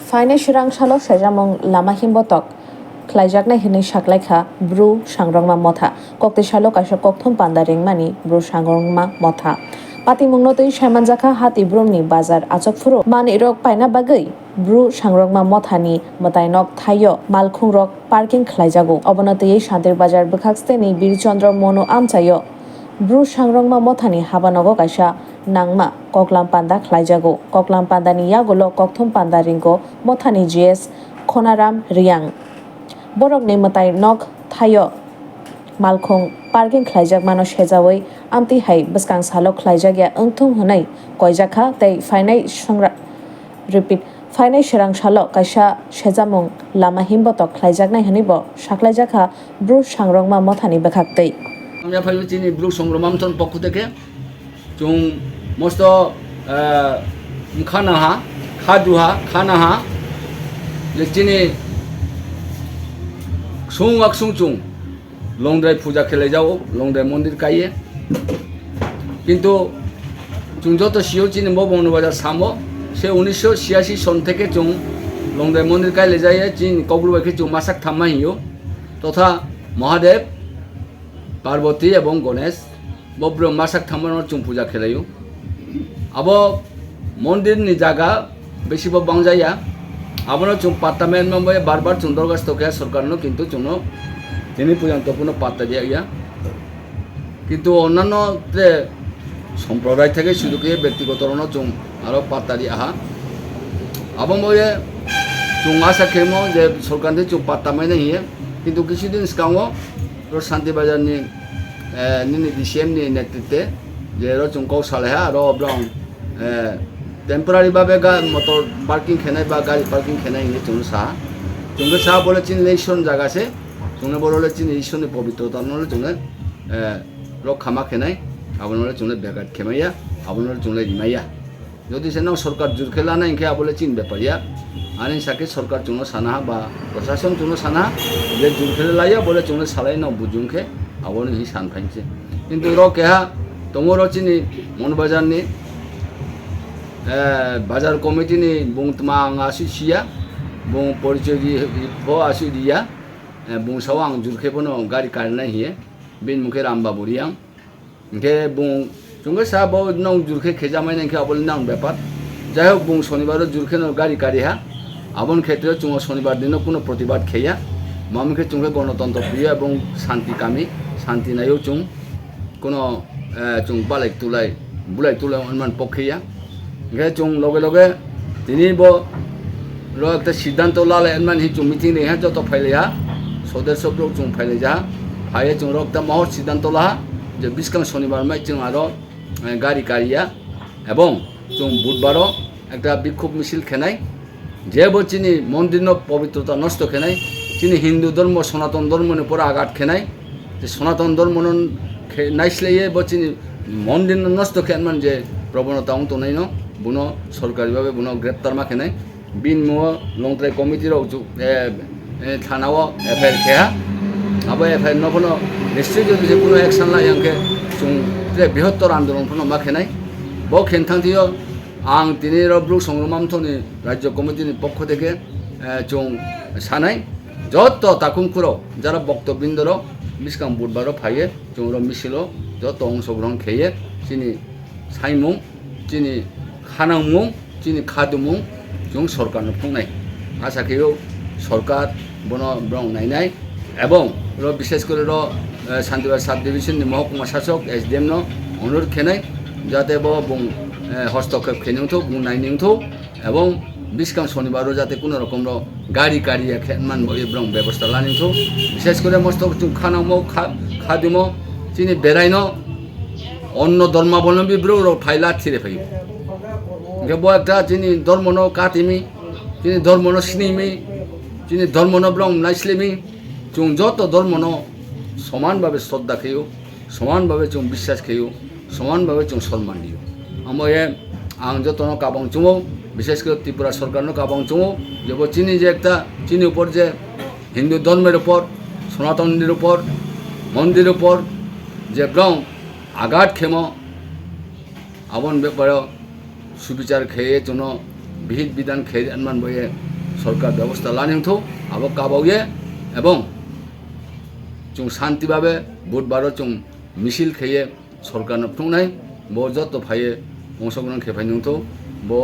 Fainai shirang shalo shajamong lama himbotok khlaijaknai hinui shaklaikha bru sangrongma motha kokte shalo kaisa kokthom panda ringmani bru sangrongma motha patimungno saimanjakha hati brumni bazar achokfuro mani rok paina bagui bru sangrongma mothani matainok thayo malkhungrok parking khlaijago obonotui shadir bazar bwkhaksteni birchandra mono amchayo bru sangrongma mothani habanogo kaisa nangma koklam panda khlaijago koklam pandani yagulo kokthom panda ringko mothani GS Khonaram Riang borokni matai nok thayo malkhung parking khlaijak mano sejawai amti hai bwskang salo khlaijagya ongthung hunai koijakha tei fainai shirang salo kaisa sejamung lama himbotok khlaijaknai hanibo saklaijakha bru sangrongma mothani bwkhaktei আমরা file চিনি blue সংগ্রামথন পক্ষ থেকে চুং মস্ত খানাহা খাদুহা খানাহা চিনি সুং আকসুং চুং লংদ্রাই পূজা খেলে যাও লংদ্রাই মন্দির কাইয়ে কিন্তু চুং যত সিও চিনি বনবাজার সামো সে 1986 সন থেকে চুং লংদ্রাই মন্দির কাইলে যায় চিন কগ্রুবাইকে চুং মাসাক থামাইও তথা মহাদেব পার্বতী এবং গণেশ বব্র মাসাক থামানোর চুং পূজা খেলাইও আবো মন্দিরনি জায়গা বেশি বাংজাইয়া আবার চুং পাত্তা মেন মামবাই বারবার চুং দরখাস্ত কে সরকারনো কিন্তু চুং তিনি পর্যন্ত কোনো পাত্তা দিয়া কিন্তু অন্যান্য সম্প্রদায় থেকে শুরু করে ব্যক্তিগত চুং আরো পাত্তা দিয়া আবো বয়ে চুং আশা খেমো যে সরকার চুং পাত্তা মেনে হিয়ে কিন্তু কিছুদিন সিগাङাव শান্তি বাজারনি নিনি ডিসিএমনি নেতৃত্বে যে চুং কৌশালहा আরো ব্রং টেম্পোরারি ভাবে মটর পার্কিং খেনাই বা গাড়ি পার্কিং খেনাই নিয়ে চুং সাহা বলে চিন ইলেকশন জায়গাছে চুংনে বলে চিন ইলেকশনের পবিত্রতা নলে চুংনে রক্ষামা খেনাই আবনলে চুংনে বেগাট খেমাইয়া আবনলে চুংলে রিমাইয়া যদি সেনাও সরকার জোর খেলা নাই ইনকে বলে চিন ব্যাপারিয়া আনি সাকে সরকার চুংনো সানাহা বা প্রশাসন চুংনো সানাহা যে জোর খেলে লাইয়া বলে চুংলে সালাই নাও বুজুংখে আবনে হি সানফাইছে কিন্তু র কেহা তোমর চিনি মনবাজারনি বাজার কমিটিনি বুংতমা আসি সিয়া বুং পরিচয় দি ফো আসি দিয়া বুং সাও আং জুরখেপনো গাড়ি কারনাই হিয়ে বিন মুখে রামবা বুরিয়াং ইনকে বুং চুংগে সাবো নং জুরখে খেজামাই নাইকে আবল নাং ব্যাপার যাই হোক বুং শনিবার জুরখেনো গাড়ি কারিহা আবন ক্ষেত্রে চুং শনিবার দিনও কোনো প্রতিবাদ খেয়া মামুখে চুংকে গণতন্ত্র প্রিয় এবং শান্তিকামী শান্তি নাইও চুং কোনো চুং বালাই তুলাই বুলাই তুলাই অনুমান পক্ষেয়া ইনকে চুং লগে লগে তিনি একটা সিদ্ধান্ত লালে অনুমান হি চুং মিটিং নেহা যত ফাইলেহা সদস্যপ্র চুং ফাইলে যা ফাইলে চুং একটা মহৎ সিদ্ধান্ত লাহা যে বিস্কাং শনিবার মাই চুং আরো গাড়ি কারিয়া এবং চুং বুধবারও একটা বিক্ষোভ মিছিল খেনাই যে চিনি মন্দির পবিত্রতা নষ্ট খেনাই চিনি হিন্দু ধর্ম সনাতন ধর্মের উপর আঘাত খেনাই যে সনাতন ধর্ম নাইসলাইয়ে চিনি মন্দির নষ্ট খেনমান যে প্রবণতা তো নাই বুনো সরকারিভাবে বুনো গ্রেপ্তার মা খেনাই বিন মুহ লংত্রাই কমিটির থানাও এফআইআর খেয়া আবার এফআইআর নখনো নিশ্চয় যদি কোনো অ্যাকশন লাই আংকে চুং বৃহত্তর আন্দোলন মা খেনাই ব খেনথাংথিও আং তিনি ব্লু সংগ্রামথনি রাজ্য কমিটির পক্ষ থেকে চুং সানাই যত তাকুমকুরো যারা বক্তবৃন্দর বিস্কাং বুধবারও ফাইয়ে চুংর মিছিল যত অংশগ্রহণ খেয়ে চিনি সাইমুং চিনি খানাংমুং চিনি খাদুমুং চুং সরকারনো ফুংনাই আশা খেয়েও সরকার বন ব্রং নাইনাই এবং বিশেষ করে শান্তিবাজার সাব ডিভিশননি মহকুমা শাসক SDM অনুরোধ খেনাই যাতে বুং হস্তক্ষেপ খেনেও বুং নাইনেও এবং বিস্কাং শনিবারও যাতে কোনো রকম গাড়ি কারিয়া খেনমান ব্রং ব্যবস্থা লানিও বিশেষ করে মস্ত চুং খানামো খাদুমো চিনি বেড়াইন অন্য ধর্মাবলম্বী ব্রো ফাইলা ছিঁড়ে ফাই একটা চিনি ধর্মনো কাতিমি চিনি ধর্মনো স্নিমি চিনি ধর্মনো ব্রং নাইসলিমি চুং যত ধর্মনো সমানভাবে শ্রদ্ধা খেয়েও সমানভাবে চুং বিশ্বাস খেয়েও সমানভাবে চুং সম্মান দিও আমার আং যতন কাবং চুমো বিশেষ করে ত্রিপুরা সরকারনো কাবং চুমো যে চিনি যে একটা চিনি উপর যে হিন্দু ধর্মের উপর সনাতনীর উপর মন্দিরের উপর যে ব্রং আঘাত খেম আবন ব্যাপারে সুবিচার খেয়ে চুনো বিহিত বিধান খেয়ে মান বয়ে सरकार व्यवस्था लानिंगथौ आबो काबावये एवं जों शान्तिभावे बुधबाराव जों मिছিল खेये सरकार नबथुंनाय बो जत फाये अंशग्रहण खेफायनोंथौ बो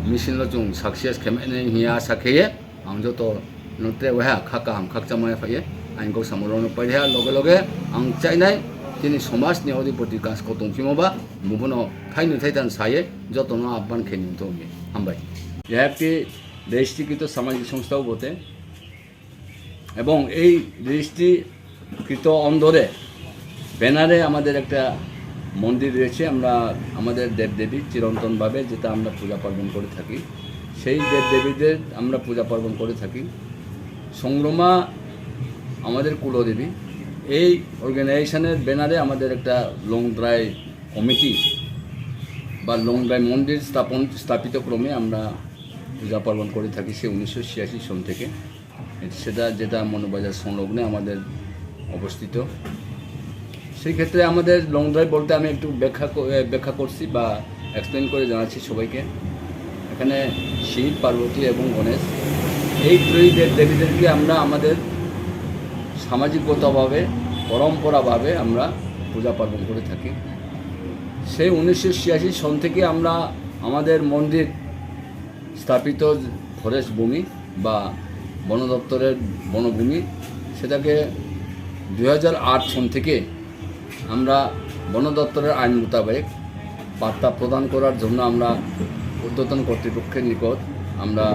मिছিল जों सक्सेस खेमायनाय हिया आशा खेये आं जत नते वहा खाका हम खाकचामाय फाये आइनखौ सामलायनो पाइया लगे लगे आं चाइनाय दिनै समाजनि अधिपति गासखौ दंफिमोबा मुबुनो थाइनो थाइदान साये जतनो आह्वान खेनिंथौ हामबाय यह একটি রেজিস্ট্রিকৃত সামাজিক সংস্থাও বটে এবং এই রেজিস্ট্রিকৃত অন্দরে ব্যানারে আমাদের একটা মন্দির রয়েছে আমরা আমাদের দেবদেবী চিরন্তনভাবে যেটা আমরা পূজা পার্বণ করে থাকি সেই দেবদেবীদের আমরা পূজা পার্বণ করে থাকি সংগ্রামা আমাদের কুলদেবী এই অর্গানাইজেশনের ব্যানারে আমাদের একটা লং ড্রাই কমিটি বা লং ড্রাই মন্দির স্থাপিত ক্রমে আমরা পূজা পার্বণ করে থাকি সে 1986 সন থেকে সেটা যেটা মনোবাজার সংলগ্নে আমাদের অবস্থিত সেই ক্ষেত্রে আমাদের লং ড্রাইভ বলতে আমি একটু ব্যাখ্যা করছি বা এক্সপ্লেন করে জানাচ্ছি সবাইকে এখানে শিব পার্বতী এবং গণেশ এই ত্রয়ী দেবীদেরকে আমরা আমাদের সামাজিকগতভাবে পরম্পরাভাবে আমরা পূজা পার্বণ করে থাকি সেই 1986 সন থেকে আমরা আমাদের মন্দির স্থাপিত ফরেস্ট ভূমি বা বন দপ্তরের বনভূমি সেটাকে 2008 সন থেকে আমরা বন দপ্তরের আইন মোতাবেক পাট্টা প্রদান করার জন্য আমরা ঊর্ধ্বতন কর্তৃপক্ষের নিকট আমরা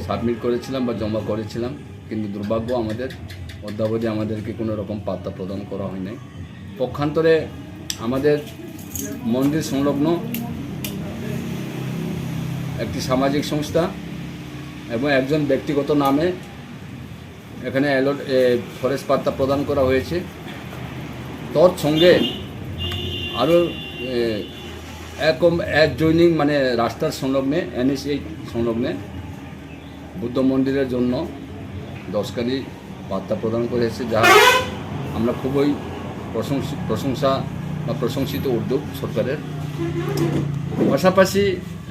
সাবমিট করেছিলাম বা জমা করেছিলাম কিন্তু দুর্ভাগ্য আমাদের অদ্যাবধি আমাদেরকে কোনো রকম পাট্টা প্রদান করা হয় নাই পক্ষান্তরে আমাদের মন্দির সংলগ্ন একটি সামাজিক সংস্থা এবং একজন ব্যক্তিগত নামে এখানে ফরেস্ট পাট্টা প্রদান করা হয়েছে তোর সঙ্গে আরও এক জৈনিক মানে রাস্তার সংলগ্নে NH8 সংলগ্নে বুদ্ধ মন্দিরের জন্য 10খানি পাট্টা প্রদান করেছে যা আমরা খুবই প্রশংসা বা প্রশংসিত উদ্যোগ সরকারের পাশাপাশি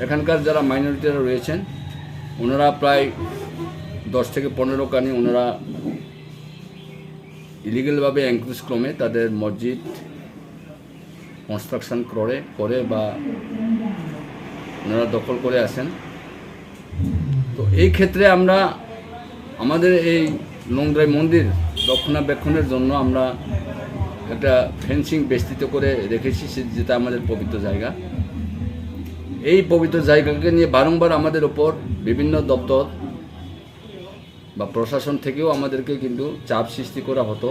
এখানকার যারা মাইনরিটিরা রয়েছেন ওনারা প্রায় 10 থেকে 15 খানি ওনারা ইলিগালভাবে এনক্রোচ ক্রমে তাদের মসজিদ কনস্ট্রাকশন করে বা ওনারা দখল করে আসেন তো এই ক্ষেত্রে আমরা আমাদের এই লংড্রাই মন্দির রক্ষণাবেক্ষণের জন্য আমরা একটা ফেন্সিং বেষ্টিত করে রেখেছি যেটা আমাদের পবিত্র জায়গা এই পবিত্র জায়গাকে নিয়ে বারংবার আমাদের ওপর বিভিন্ন দপ্তর বা প্রশাসন থেকেও আমাদেরকে কিন্তু চাপ সৃষ্টি করা হতো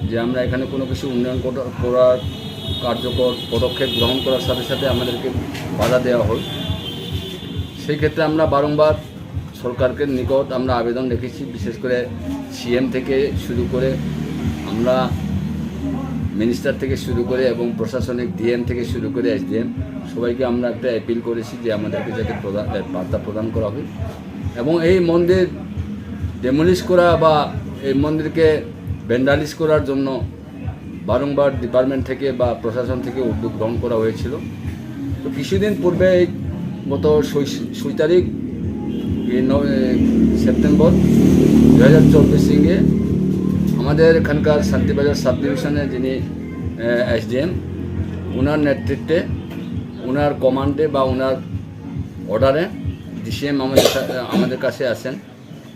যে আমরা এখানে কোনো কিছু উন্নয়ন করার কার্যকর পদক্ষেপ গ্রহণ করার সাথে সাথে আমাদেরকে বাধা দেওয়া হয় সেই ক্ষেত্রে আমরা বারংবার সরকারকে নিকট আমরা আবেদন রেখেছি বিশেষ করে CM থেকে শুরু করে আমরা মিনিস্টার থেকে শুরু করে এবং প্রশাসনিক DM থেকে শুরু করে SDM সবাইকে আমরা একটা অ্যাপিল করেছি যে আমাদেরকে যাতে বার্তা প্রদান করা হবে এবং এই মন্দির ডেমোলিশ করা বা এই মন্দিরকে ভ্যান্ডালিশ করার জন্য বারংবার ডিপার্টমেন্ট থেকে বা প্রশাসন থেকে উদ্যোগ গ্রহণ করা হয়েছিল তো কিছুদিন পূর্বে গত 6 তারিখ সেপ্টেম্বর 2024 আমাদের এখানকার শান্তিবাজার সাব ডিভিশনের যিনি SDM ওনার নেতৃত্বে ওনার কমান্ডে বা ওনার অর্ডারে DCM আমাদের কাছে আসেন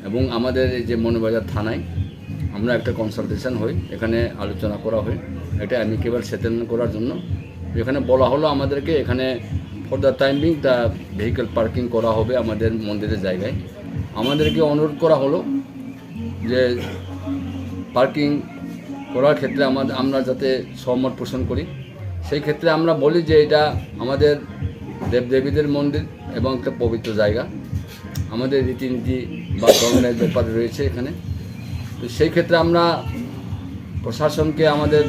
এবং আমাদের এই যে মনোবাজার থানায় আমরা একটা কনসালটেশন হই এখানে আলোচনা করা হয় একটা অ্যামিকেবল সেটেলমেন্ট করার জন্য এখানে বলা হলো আমাদেরকে এখানে for the time being the vehicle parking করা হবে আমাদের মন্দিরের জায়গায় আমাদেরকে অনুরোধ করা হলো যে পার্কিং করার ক্ষেত্রে আমরা যাতে সহমত পোষণ করি সেই ক্ষেত্রে আমরা বলি যে এটা আমাদের দেবদেবীদের মন্দির এবং একটা পবিত্র জায়গা আমাদের রীতিনীতি বা ধর্মের ব্যাপার রয়েছে এখানে তো সেই ক্ষেত্রে আমরা প্রশাসনকে আমাদের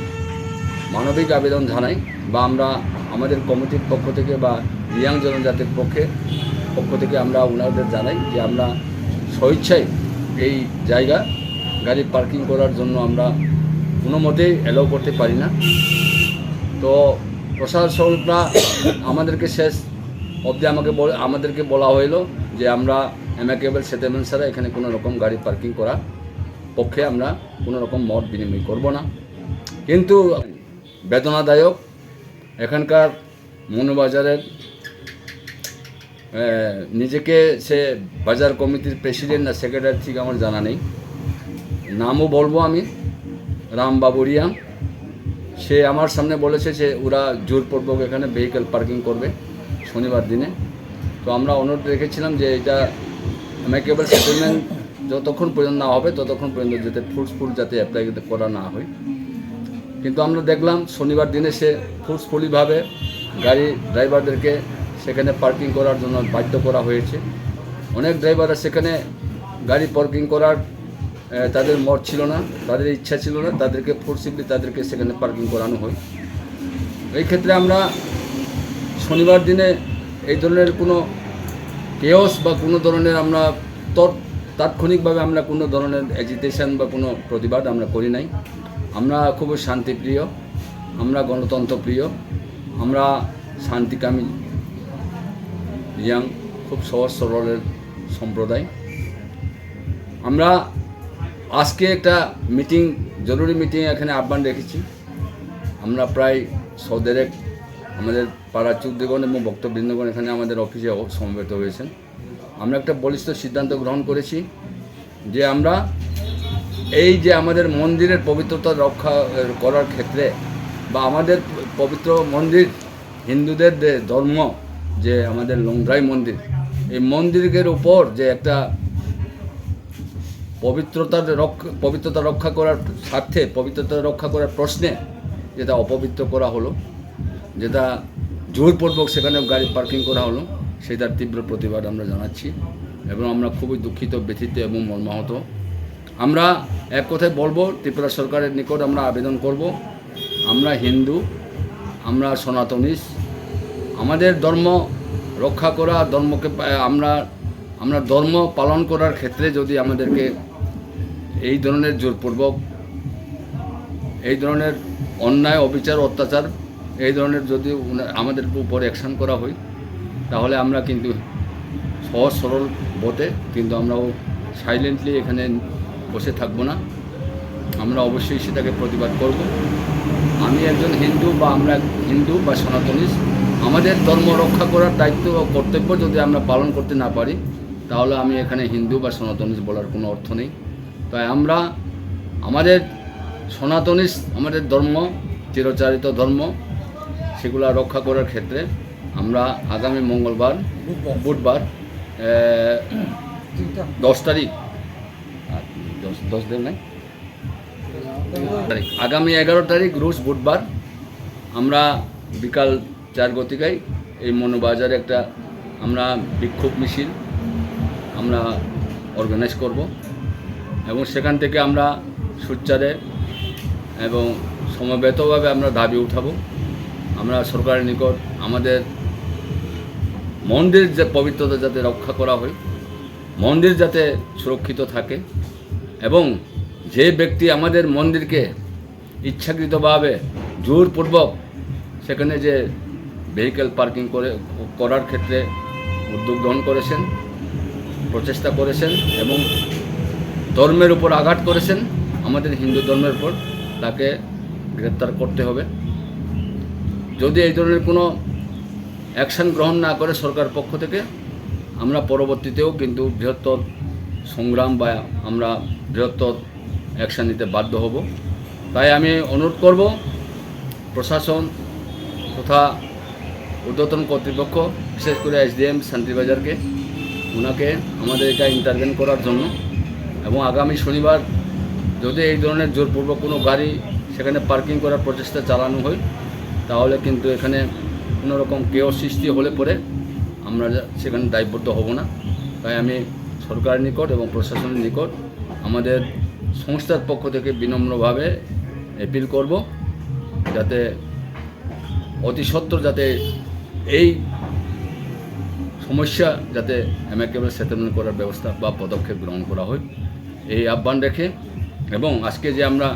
মানবিক আবেদন জানাই বা আমরা আমাদের কমিটির পক্ষ থেকে বা রিয়াং জনজাতির পক্ষ থেকে আমরা ওনাদের জানাই যে আমরা স্বেচ্ছায় এই জায়গা গাড়ি পার্কিং করার জন্য আমরা কোনো মতেই অ্যালাউ করতে পারি না তো প্রশাসনরা আমাদেরকে শেষ অবধি আমাদেরকে বলা হলো যে আমরা অ্যামাকেবল সেটেলমেন্ট ছাড়া এখানে কোনো রকম গাড়ি পার্কিং করা পক্ষে আমরা কোনো রকম মত বিনিময় করব না। কিন্তু বেদনাদায়ক এখানকার মনোবাজারের নিজেকে সে বাজার কমিটির প্রেসিডেন্ট না সেক্রেটারি ঠিক আমার জানা নেই, নামও বলবো আমি, রাম বাবুরিয়া। সে আমার সামনে বলেছে যে ওরা জোরপূর্বক এখানে ভেহিক্যাল পার্কিং করবে শনিবার দিনে। তো আমরা অনুরোধ রেখেছিলাম যে এটা অ্যামাকেবল সেটেলমেন্ট যতক্ষণ পর্যন্ত না হবে ততক্ষণ পর্যন্ত যাতে ফোর্সফুল যাতে অ্যাপ্লাই করা না হয়। কিন্তু আমরা দেখলাম শনিবার দিনে সে ফোর্সফুলিভাবে গাড়ি ড্রাইভারদেরকে সেখানে পার্কিং করার জন্য বাধ্য করা হয়েছে। অনেক ড্রাইভাররা সেখানে গাড়ি পার্কিং করার তাদের মত ছিল না, তাদের ইচ্ছা ছিল না, তাদেরকে ফোর্সিবলি তাদেরকে সেখানে পার্কিং করানো হয়। এই ক্ষেত্রে আমরা শনিবার দিনে এই ধরনের কোনো কেওস বা কোনো ধরনের আমরা তাৎক্ষণিকভাবে আমরা কোনো ধরনের এজিটেশন বা কোনো প্রতিবাদ আমরা করি নাই। আমরা খুবই শান্তিপ্রিয়, আমরা গণতন্ত্রপ্রিয়, আমরা শান্তিকামী খুব সহজ সরলের সম্প্রদায়। আমরা আজকে একটা মিটিং, জরুরি মিটিং এখানে আহ্বান রেখেছি। আমরা প্রায় 100 আমাদের পাড়া চৌধুরীগণ এবং বক্তবৃন্দগণ এখানে আমাদের অফিসে সমবেত হয়েছেন। আমরা একটা বলিষ্ঠ সিদ্ধান্ত গ্রহণ করেছি যে আমরা এই যে আমাদের মন্দিরের পবিত্রতা রক্ষা করার ক্ষেত্রে বা আমাদের পবিত্র মন্দির, হিন্দুদের যে ধর্ম যে আমাদের লংড্রাই মন্দির, এই মন্দিরের উপর যে একটা পবিত্রতা রক্ষা করার স্বার্থে, পবিত্রতা রক্ষা করার প্রশ্নে যেটা অপবিত্র করা হলো, যেটা জোরপূর্বক সেখানে গাড়ি পার্কিং করা হলো, সেটার তীব্র প্রতিবাদ আমরা জানাচ্ছি এবং আমরা খুবই দুঃখিত, ব্যথিত এবং মর্মাহত। আমরা এক কথায় বলবো, ত্রিপুরা সরকারের নিকট আমরা আবেদন করব, আমরা হিন্দু, আমরা সনাতনীস, আমাদের ধর্ম রক্ষা করা, ধর্মকে আমরা ধর্ম পালন করার ক্ষেত্রে যদি আমাদেরকে এই ধরনের জোরপূর্বক, এই ধরনের অন্যায়, অবিচার, অত্যাচার, এই ধরনের যদি আমাদের উপর অ্যাকশন করা হয়, তাহলে আমরা কিন্তু সহজ সরল বটে, কিন্তু আমরাও সাইলেন্টলি এখানে বসে থাকবো না, আমরা অবশ্যই সেটাকে প্রতিবাদ করব। আমি একজন হিন্দু বা আমরা হিন্দু বা সনাতনী, আমাদের ধর্ম রক্ষা করার দায়িত্ব ও কর্তব্য যদি আমরা পালন করতে না পারি, তাহলে আমি এখানে হিন্দু বা সনাতনী বলার কোনো অর্থ নেই। তাই আমরা আমাদের সনাতনী, আমাদের ধর্ম, চিরচারিত ধর্ম, সেগুলা রক্ষা করার ক্ষেত্রে আমরা আগামী বুধবার 10 তারিখ, 10 দিন নাই, আগামী 11 তারিখ রোজ বুধবার আমরা বিকাল 4 গতিকায় এই মনোবাজারে একটা আমরা বিক্ষোভ মিছিল আমরা অর্গানাইজ করব এবং সেখান থেকে আমরা সোচ্চারে এবং সমবেতভাবে আমরা দাবি উঠাবো। আমরা সরকারের নিকট আমাদের মন্দির যে পবিত্রতা যাতে রক্ষা করা হয়, মন্দির যাতে সুরক্ষিত থাকে এবং যে ব্যক্তি আমাদের মন্দিরকে ইচ্ছাকৃতভাবে জোরপূর্বক সেখানে যে ভেহিক্যাল পার্কিং করার ক্ষেত্রে উদ্যোগ গ্রহণ করেছেন, প্রচেষ্টা করেছেন এবং ধর্মের উপর আঘাত করেছেন, আমাদের হিন্দু ধর্মের উপর, তাকে গ্রেপ্তার করতে হবে। যদি এই ধরনের কোনো অ্যাকশন গ্রহণ না করে সরকার পক্ষ থেকে, আমরা পরবর্তীতেও কিন্তু বৃহত্তর সংগ্রাম বা আমরা বৃহত্তর অ্যাকশন নিতে বাধ্য হব। তাই আমি অনুরোধ করব প্রশাসন তথা ঊর্ধ্বতন কর্তৃপক্ষ, বিশেষ করে SDM শান্তিবাজারকে, ওনাকে আমাদের এটা ইন্টারভেন করার জন্য এবং আগামী শনিবার যদি এই ধরনের জোরপূর্বক কোনো গাড়ি সেখানে পার্কিং করার প্রচেষ্টা চালানো হয়, তাহলে কিন্তু এখানে কোনো রকম কেও সৃষ্টি হলে পরে আমরা সেখানে দায়বদ্ধ হব না। তাই আমি সরকারের নিকট এবং প্রশাসনের নিকট আমাদের সংস্থার পক্ষ থেকে বিনম্রভাবে অ্যাপিল করব, যাতে অতি সত্বর যাতে এই সমস্যা যাতে অ্যামাকেবল সেটেলমেন্ট করার ব্যবস্থা বা পদক্ষেপ গ্রহণ করা হয়, এই আহ্বান রেখে এবং আজকে যে আমরা